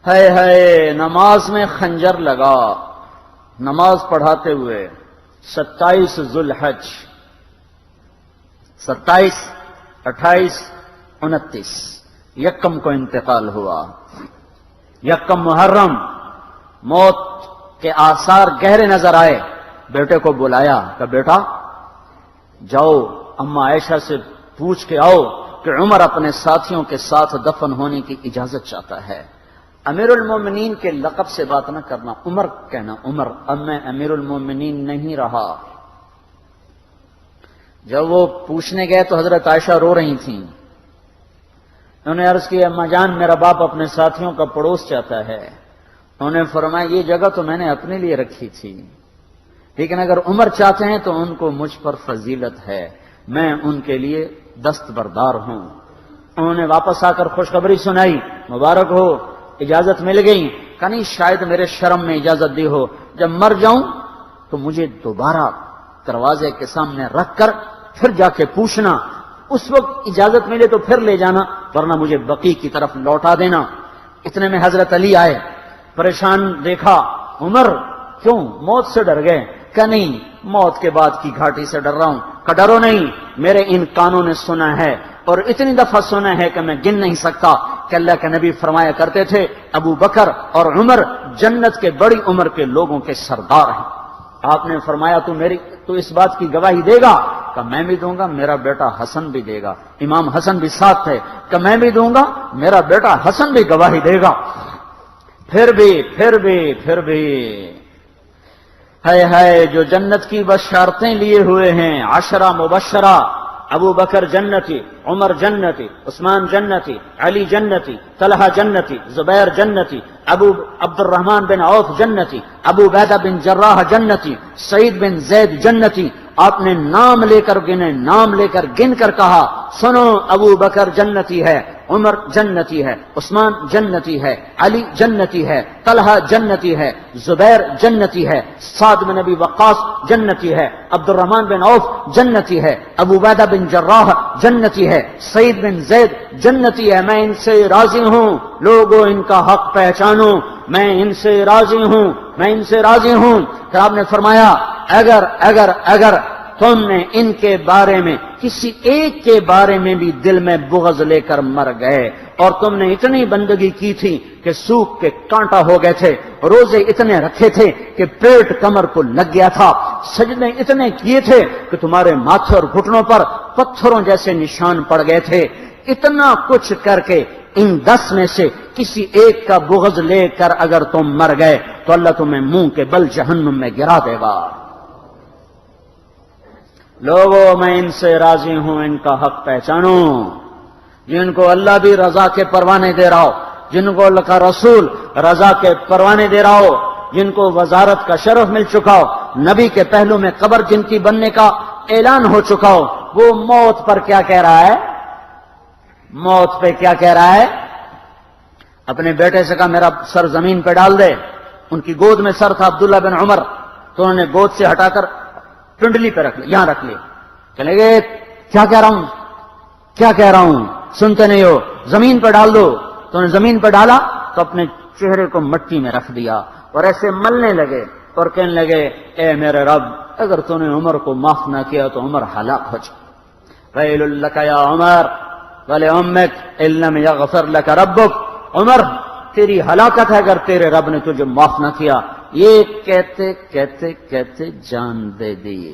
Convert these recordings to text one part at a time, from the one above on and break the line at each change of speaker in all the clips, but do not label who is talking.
ہے نماز میں خنجر لگا، نماز پڑھاتے ہوئے 27 ذوالحج، 27، 28، 29 یکم کو انتقال ہوا۔ یکم محرم موت کے آثار گہرے نظر آئے، بیٹے کو بلایا کہ بیٹا جاؤ اما عائشہ سے پوچھ کے آؤ کہ عمر اپنے ساتھیوں کے ساتھ دفن ہونے کی اجازت چاہتا ہے۔ امیر المومنین کے لقب سے بات نہ کرنا، عمر کہنا، عمر، اب میں امیر المومنین نہیں رہا۔ جب وہ پوچھنے گئے تو حضرت عائشہ رو رہی تھیں۔ انہوں نے عرض کی اما جان میرا باپ اپنے ساتھیوں کا پڑوس چاہتا ہے۔ انہوں نے فرمایا یہ جگہ تو میں نے اپنے لیے رکھی تھی، لیکن اگر عمر چاہتے ہیں تو ان کو مجھ پر فضیلت ہے، میں ان کے لیے دستبردار ہوں۔ انہوں نے واپس آ کر خوشخبری سنائی، مبارک ہو اجازت مل گئی۔ کہ نہیں شاید میرے شرم میں اجازت دی ہو، جب مر جاؤں تو مجھے دوبارہ دروازے کے سامنے رکھ کر پھر جا کے پوچھنا، اس وقت اجازت ملے تو پھر لے جانا، ورنہ مجھے بقیع کی طرف لوٹا دینا۔ اتنے میں حضرت علی آئے، پریشان دیکھا، عمر کیوں موت سے ڈر گئے؟ کہ نہیں موت کے بعد کی گھاٹی سے ڈر رہا ہوں۔ کہ ڈرو نہیں، میرے ان کانوں نے سنا ہے اور اتنی دفعہ سنا ہے کہ میں گن نہیں سکتا کہ اللہ کے نبی فرمایا کرتے تھے ابو بکر اور عمر جنت کے بڑی عمر کے لوگوں کے سردار ہیں۔ آپ نے فرمایا تو اس بات کی گواہی دے گا؟ کہ میں بھی دوں گا، میرا بیٹا حسن بھی دے گا۔ امام حسن بھی ساتھ تھے۔ کہ میں بھی دوں گا، میرا بیٹا حسن بھی گواہی دے گا۔ پھر بھی ہے جو جنت کی بشارتیں لیے ہوئے ہیں، 10 مبشرہ، ابو بکر جنتی، عمر جنتی، عثمان جنتی، علی جنتی، طلحہ جنتی، زبیر جنتی، ابو عبد الرحمن بن عوف جنتی، ابو عبیدہ بن جراح جنتی، سعید بن زید جنتی۔ آپ نے نام لے کر گنے، نام لے کر گن کر کہا سنو ابو بکر جنتی ہے، عمر جنتی ہے، عثمان جنتی ہے، علی جنتی ہے، طلحہ جنتی ہے، زبیر جنتی ہے، سعد بن ابی وقاص جنتی ہے، عبد الرحمن بن عوف جنتی ہے، ابو عبیدہ بن جراح جنتی ہے، سعید بن زید جنتی ہے۔ میں ان سے راضی ہوں، لوگوں ان کا حق پہچانو، میں ان سے راضی ہوں، میں ان سے راضی ہوں۔ پھر آپ نے فرمایا اگر تم نے ان کے بارے میں کسی ایک کے بارے میں بھی دل میں بغض لے کر مر گئے، اور تم نے اتنی بندگی کی تھی کہ سوکھ کے کانٹا ہو گئے تھے، روزے اتنے رکھے تھے کہ پیٹ کمر کو لگ گیا تھا، سجدے اتنے کیے تھے کہ تمہارے ماتھے اور گھٹنوں پر پتھروں جیسے نشان پڑ گئے تھے، اتنا کچھ کر کے ان 10 میں سے کسی ایک کا بغض لے کر اگر تم مر گئے تو اللہ تمہیں منہ کے بل جہنم میں گرا دے گا۔ لوگوں میں ان سے راضی ہوں، ان کا حق پہچانو، جن کو اللہ بھی رضا کے پروانے دے رہا ہو، جن کو اللہ کا رسول رضا کے پروانے دے رہا ہو، جن کو وزارت کا شرف مل چکا ہو، نبی کے پہلو میں قبر جن کی بننے کا اعلان ہو چکا ہو، وہ موت پر کیا کہہ رہا ہے؟ موت پہ کیا کہہ رہا ہے؟ اپنے بیٹے سے کہا میرا سر زمین پہ ڈال دے۔ ان کی گود میں سر تھا عبداللہ بن عمر، تو انہوں نے گود سے ہٹا کر پنڈلی پہ رکھ لیا، یہاں رکھ لیا۔ چلے گئے، کیا کہہ رہا ہوں سنتے نہیں ہو، زمین پہ ڈال دو۔ تو انہوں نے زمین پہ ڈالا تو اپنے چہرے کو مٹی میں رکھ دیا اور ایسے ملنے لگے اور کہنے لگے اے میرے رب اگر تو نے عمر کو معاف نہ کیا تو عمر ہلاک ہو جائے۔ ویل لک یا عمر ولامک ان لم یغفر لک ربک، عمر تیری ہلاکت ہے اگر تیرے رب نے تجھے معاف نہ کیا۔ یہ کہتے کہتے کہتے جان دے دیے۔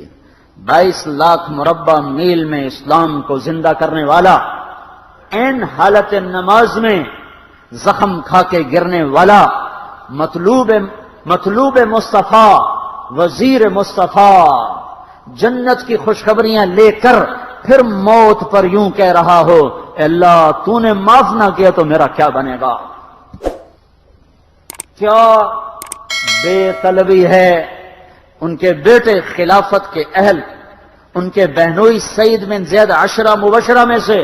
22 لاکھ مربع میل میں اسلام کو زندہ کرنے والا، این حالت نماز میں زخم کھا کے گرنے والا، مطلوب مصطفیٰ، وزیر مصطفیٰ، جنت کی خوشخبریاں لے کر پھر موت پر یوں کہہ رہا ہو اے اللہ تو نے معاف نہ کیا تو میرا کیا بنے گا؟ کیا بے طلبی ہے۔ ان کے بیٹے خلافت کے اہل، ان کے بہنوئی سعید بن زید 10 مبشرہ میں سے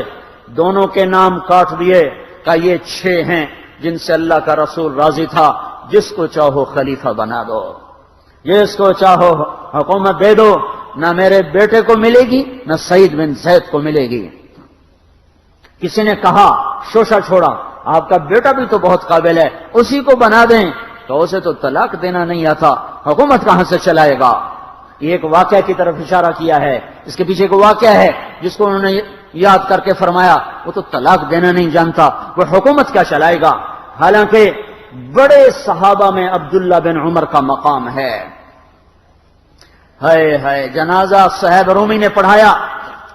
دونوں کے نام کاٹ دیے کہ یہ 6 ہیں جن سے اللہ کا رسول راضی تھا، جس کو چاہو خلیفہ بنا دو، جس کو چاہو حکومت دے دو، نہ میرے بیٹے کو ملے گی نہ سعید بن زید کو ملے گی۔ کسی نے کہا شوشہ چھوڑا آپ کا بیٹا بھی تو بہت قابل ہے، اسی کو بنا دیں۔ تو اسے تو طلاق دینا نہیں آتا، حکومت کہاں سے چلائے گا؟ یہ ایک واقعہ کی طرف اشارہ کیا ہے، اس کے پیچھے ایک واقعہ ہے جس کو انہوں نے یاد کر کے فرمایا وہ تو طلاق دینا نہیں جانتا، وہ حکومت کیا چلائے گا؟ حالانکہ بڑے صحابہ میں عبداللہ بن عمر کا مقام ہے۔ ہائے ہائے، جنازہ صہیب رومی نے پڑھایا،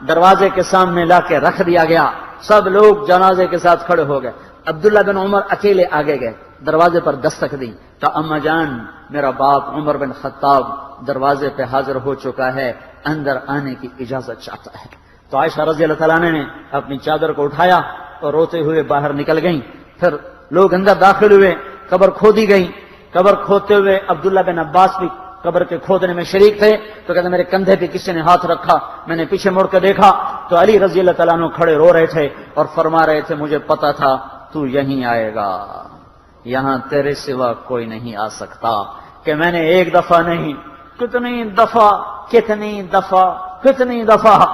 دروازے کے سامنے لا کے رکھ دیا گیا، سب لوگ جنازے کے ساتھ کھڑے ہو گئے، عبداللہ بن عمر اکیلے آگے گئے، دروازے پر دستک دی، کہا اما جان میرا باپ عمر بن خطاب دروازے پہ حاضر ہو چکا ہے، اندر آنے کی اجازت چاہتا ہے۔ تو عائشہ رضی اللہ تعالیٰ نے اپنی چادر کو اٹھایا اور روتے ہوئے باہر نکل گئیں۔ پھر لوگ اندر داخل ہوئے، قبر کھودی گئی، قبر کھودتے ہوئے عبداللہ بن عباس بھی قبر کے کھودنے میں شریک تھے، تو کہتے میرے کندھے پہ کسی نے ہاتھ رکھا، میں نے پیچھے مڑ کے دیکھا تو علی رضی اللہ تعالیٰ عنہ کھڑے رو رہے تھے اور فرما رہے تھے مجھے پتا تھا تو یہیں آئے گا، یہاں تیرے سوا کوئی نہیں آ سکتا۔ کہ میں نے ایک دفعہ نہیں، کتنی دفعہ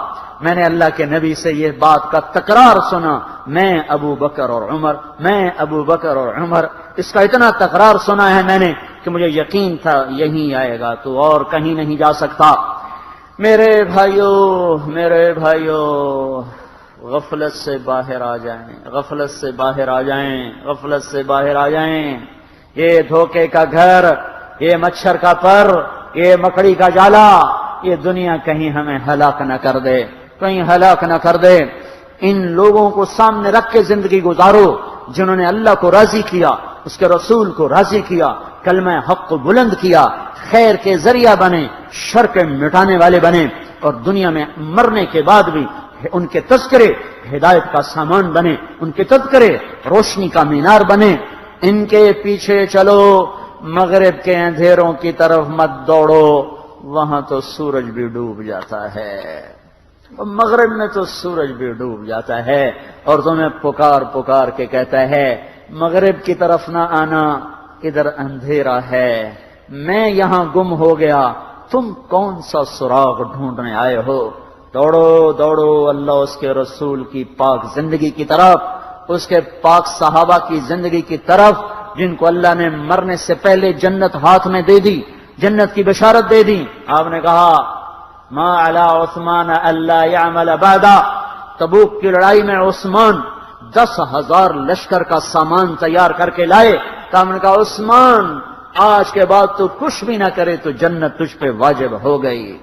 میں نے اللہ کے نبی سے یہ بات کا تکرار سنا، میں ابو بکر اور عمر، اس کا اتنا تکرار سنا ہے میں نے کہ مجھے یقین تھا یہیں آئے گا، تو اور کہیں نہیں جا سکتا۔ میرے بھائیو غفلت سے باہر آ جائیں، غفلت سے باہر آ جائیں۔ یہ دھوکے کا گھر، یہ مچھر کا پر، یہ مکڑی کا جالا، یہ دنیا کہیں ہمیں ہلاک نہ کر دے۔ ان لوگوں کو سامنے رکھ کے زندگی گزارو جنہوں نے اللہ کو راضی کیا، اس کے رسول کو راضی کیا، کلمہ حق کو بلند کیا، خیر کے ذریعہ بنے، شر کے مٹانے والے بنے، اور دنیا میں مرنے کے بعد بھی ان کے تذکرے ہدایت کا سامان بنے، ان کے تذکرے روشنی کا مینار بنے۔ ان کے پیچھے چلو، مغرب کے اندھیروں کی طرف مت دوڑو، وہاں تو سورج بھی ڈوب جاتا ہے، مغرب میں تو سورج بھی ڈوب جاتا ہے، اور تمہیں پکار کے کہتا ہے مغرب کی طرف نہ آنا، ادھر اندھیرا ہے، میں یہاں گم ہو گیا، تم کون سا سراغ ڈھونڈنے آئے ہو؟ دوڑو اللہ اس کے رسول کی پاک زندگی کی طرف، اس کے پاک صحابہ کی زندگی کی طرف، جن کو اللہ نے مرنے سے پہلے جنت ہاتھ میں دے دی، جنت کی بشارت دے دی۔ آپ نے کہا ما علی عثمان اللہ یعمل بعدا، تبوک کی لڑائی میں عثمان 10,000 لشکر کا سامان تیار کر کے لائے، تو ہم نے کہا عثمان آج کے بعد تو کچھ بھی نہ کرے تو جنت تجھ پہ واجب ہو گئی۔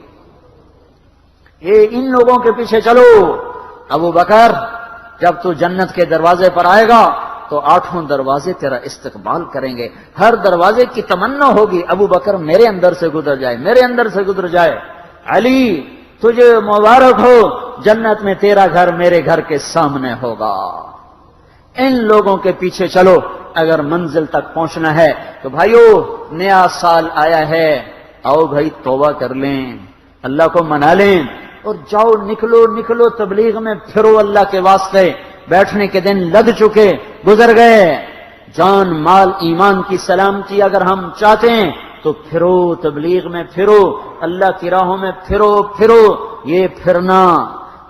یہ ان لوگوں کے پیچھے چلو۔ ابو بکر جب تو جنت کے دروازے پر آئے گا تو 8 دروازے تیرا استقبال کریں گے، ہر دروازے کی تمنا ہوگی ابو بکر میرے اندر سے گزر جائے، علی تجھے مبارک ہو، جنت میں تیرا گھر میرے گھر کے سامنے ہوگا۔ ان لوگوں کے پیچھے چلو اگر منزل تک پہنچنا ہے۔ تو بھائیو نیا سال آیا ہے، آؤ بھائی توبہ کر لیں، اللہ کو منا لیں، اور جاؤ نکلو تبلیغ میں پھرو اللہ کے واسطے۔ بیٹھنے کے دن لگ چکے، گزر گئے، جان مال ایمان کی سلامتی اگر ہم چاہتے ہیں تو پھرو تبلیغ میں، پھرو اللہ کی راہوں میں، پھرو۔ یہ پھرنا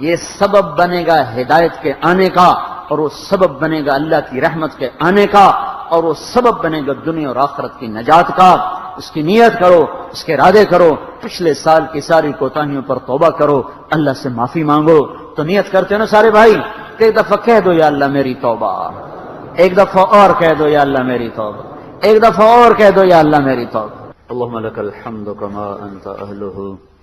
یہ سبب بنے گا ہدایت کے آنے کا، اور وہ سبب بنے گا اللہ کی رحمت کے آنے کا، اور وہ سبب بنے گا دنیا اور آخرت کی نجات کا۔ اس کی نیت کرو، اس کے ارادے کرو، پچھلے سال کی ساری کوتاہیوں پر توبہ کرو، اللہ سے معافی مانگو۔ تو نیت کرتے ہیں نا سارے بھائی؟ ایک دفعہ کہہ دو یا اللہ میری توبہ، ایک دفعہ اور کہہ دو یا اللہ میری توبہ، ایک دفعہ اور کہہ دو یا اللہ میری توبہ۔ اللهم لك الحمد كما أنت أهله